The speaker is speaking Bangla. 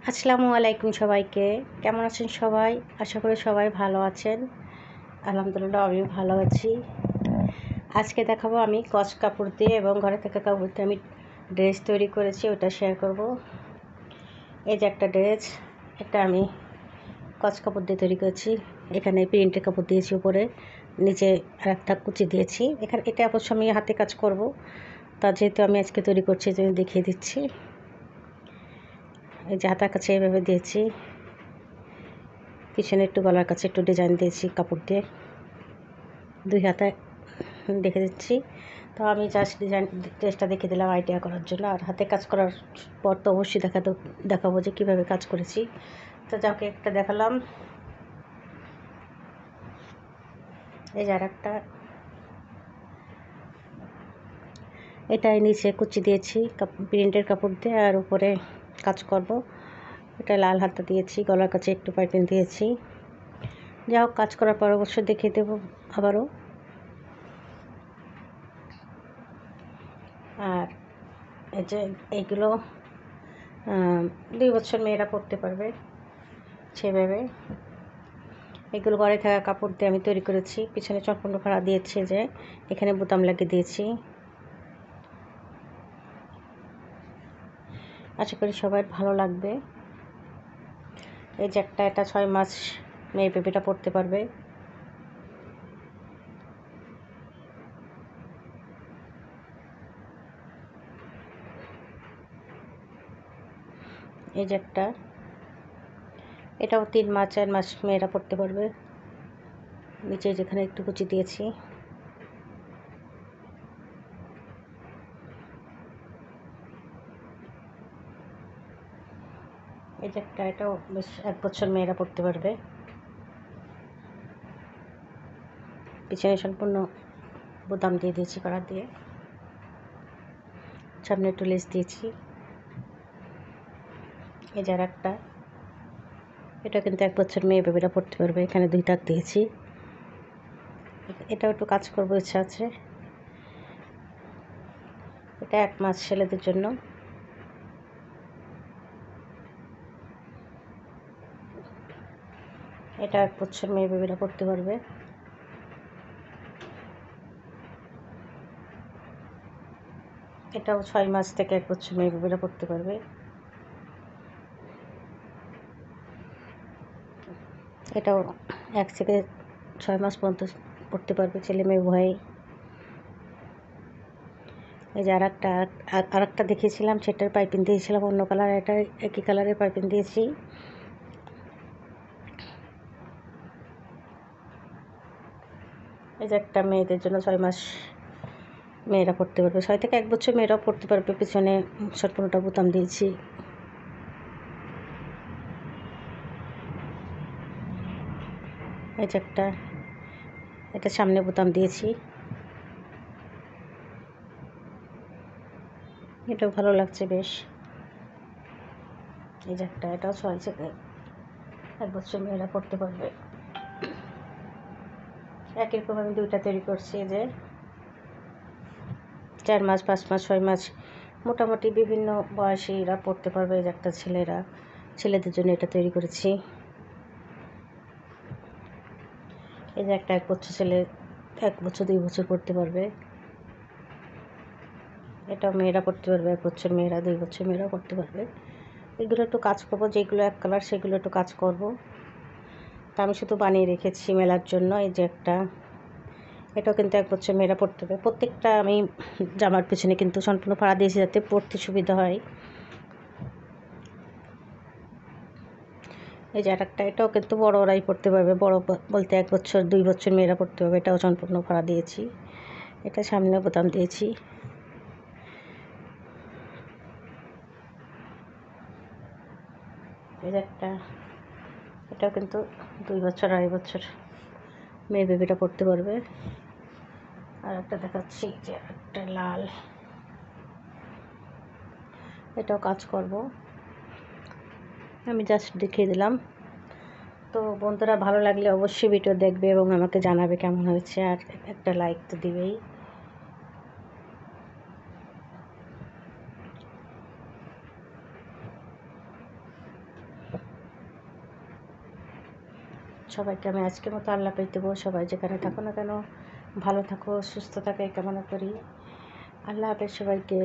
আসসালামু আলাইকুম সবাইকে। কেমন আছেন সবাই? আশা করি সবাই ভালো আছেন। আলহামদুলিল্লাহ আমিও ভালো আছি। আজকে দেখাবো আমি কচ কাপড় দিয়ে এবং ঘরে থাকা কাপড় দিয়ে আমি ড্রেস তৈরি করেছি, ওটা শেয়ার করব। এই যে একটা ড্রেস, এটা আমি কচ কাপড় দিয়ে তৈরি করেছি। এখানে প্রিন্টের কাপড় দিয়েছি উপরে, নিচে আরেকটা কুচি দিয়েছি। এটা অবশ্য আমি হাতে কাজ করব, তা যেহেতু আমি আজকে তৈরি করছি এই জন্য দেখিয়ে দিচ্ছি। এই যে হাতার কাছে এইভাবে দিয়েছি, পিছনে একটু গলার কাছে একটু ডিজাইন দিয়েছি কাপড় দিয়ে, দুই হাতায় দেখে দিচ্ছি। তো আমি জাস্ট ডিজাইন ড্রেসটা দেখে দিলাম আইডিয়া করার জন্য, আর হাতে কাজ করার পর তো অবশ্যই দেখাবো যে কীভাবে কাজ করেছি। তো যাকে একটা দেখালাম। এই যে আর একটা, এটাই নিচে কুচি দিয়েছি প্রিন্টের কাপড় দিয়ে, আর উপরে কাজ করব। এটা লাল হাতা দিয়েছি, গলার কাছে একটু পাইপিং দিয়েছি। যা হোক, কাজ করার পর অবশ্যই দেখিয়ে দেবো আবারও। আর এই যে এইগুলো 2 বছর মেয়েরা পরতে পারবে সেভাবে। এগুলো ঘরে থাকা কাপড় দিয়ে আমি তৈরি করেছি। পিছনে সম্পূর্ণ ফাড়া দিয়েছি, যে এখানে বোতাম লাগিয়ে দিয়েছি। আশা করি সবার ভালো লাগবে। এই যে এটা 6 মাস মেয়ে বেবিটা পরতে পারবে। এই যে এটাও 3 মাস 4 মাস মেয়েরা পরতে পারবে। নিচে যেখানে একটু কুচি দিয়েছি। এই যে এটাও বেশ 1 বছর মেয়েরা পরতে পারবে। পিছনে সম্পূর্ণ বোতাম দিয়ে দিয়েছি কলার দিয়ে, সামনে একটু লেস দিয়েছি। এই যে একটা, এটা কিন্তু 1 বছর মেয়ে বেবিরা পরতে পারবে। এখানে 2 তাক দিয়েছি। এটাও একটু কাজ করবো ইচ্ছা আছে। এটা 1 মাস ছেলেদের জন্য। এটা 1 বছর মেয়ে বেবিরা পরতে পারবে। এটাও 6 মাস থেকে 1 বছর মেয়ে বেবিরা পরতে পারবে। এটাও 1 থেকে 6 মাস পর্যন্ত পরতে পারবে, ছেলে মেয়ে উভয়ই। এই যে আরেকটা দেখিয়েছিলাম, সেটার পাইপিং দিয়েছিলাম অন্য কালার, এটা একই কালারের পাইপিং দিয়েছি। এই যে একটা মেয়েদের জন্য 6 মাস মেয়েরা পরতে পারবে, 6 থেকে 1 বছর মেয়েরাও পরতে পারবে। পিছনে সম্পূর্ণটা বোতাম দিয়েছি। এই যে এটা সামনে বোতাম দিয়েছি। এটাও ভালো লাগছে বেশ। এই যে এটাও 6 থেকে 1 বছর মেয়েরা পরতে পারবে। একই রকম আমি 2টা তৈরি করছি। যে 4 মাস 5 মাস 6 মাস মোটামুটি বিভিন্ন বয়সীরা পড়তে পারবে। এই যে ছেলেদের জন্য এটা তৈরি করেছি। এই যে 1 বছর ছেলে 1 বছর 2 বছর পড়তে পারবে। এটা মেয়েরা পড়তে পারবে, 1 বছর মেয়েরা 2 বছর মেয়েরাও পড়তে পারবে। এগুলো একটু কাজ করবো, যেগুলো 1 কালার সেগুলো একটু কাজ করব। তা আমি শুধু বানিয়ে রেখেছি মেলার জন্য। এই যে এটাও কিন্তু 1 বছর মেয়েরা পড়তে পারবে। প্রত্যেকটা আমি জামার পিছনে কিন্তু সম্পূর্ণ ফাড়া দিয়েছি, যাতে পরতে সুবিধা হয়। এই যে এটাও কিন্তু বড়রাই পড়তে পারবে। বড় বলতে 1 বছর 2 বছর মেয়েরা পড়তে পারবে। এটাও সম্পূর্ণ ফাড়া দিয়েছি। এটা সামনে বোতাম দিয়েছি। এই যে এটাও কিন্তু 2 বছর 2.5 বছর মেয়ে বেবিটা পড়তে পারবে। আর একটা দেখাচ্ছি, যে একটা লাল, এটাও কাজ করব। আমি জাস্ট দেখিয়ে দিলাম। তো বন্ধুরা, ভালো লাগলে অবশ্যই ভিডিও দেখবে এবং আমাকে জানাবে কেমন হয়েছে, আর একটা লাইক তো দিবেই। সবাইকে আমি আজকের মতো আল্লাহ হাফেজ দেবো। সবাই যেখানে থাকো না কেন ভালো থাকো, সুস্থ থাকো এই কামনা করি। আল্লাহ হাফেজ সবাইকে।